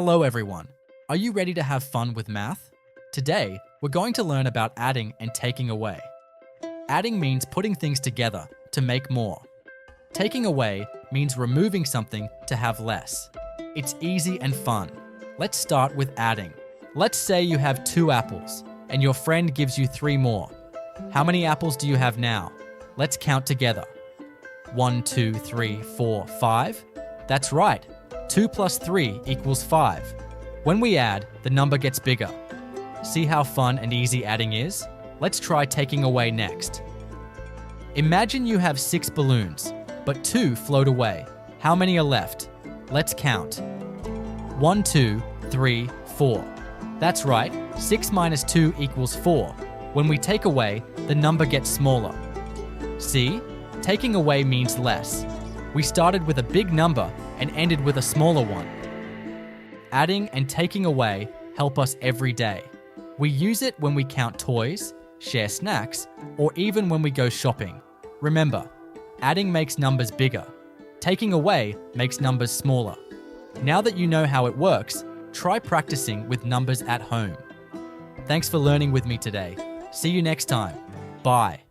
Hello everyone. Are you ready to have fun with math? Today, we're going to learn about adding and taking away. Adding means putting things together to make more. Taking away means removing something to have less. It's easy and fun. Let's start with adding. Let's say you have 2 apples and your friend gives you 3 more. How many apples do you have now? Let's count together. 1, 2, 3, 4, 5. That's right. 2 plus 3 equals 5. When we add, the number gets bigger. See how fun and easy adding is? Let's try taking away next. Imagine you have 6 balloons, but 2 float away. How many are left? Let's count. 1, 2, 3, 4. That's right, 6 minus 2 equals 4. When we take away, the number gets smaller. See? Taking away means less. We started with a big number and ended with a smaller one. Adding and taking away help us every day. We use it when we count toys, share snacks, or even when we go shopping. Remember, adding makes numbers bigger. Taking away makes numbers smaller. Now that you know how it works, try practicing with numbers at home. Thanks for learning with me today. See you next time. Bye.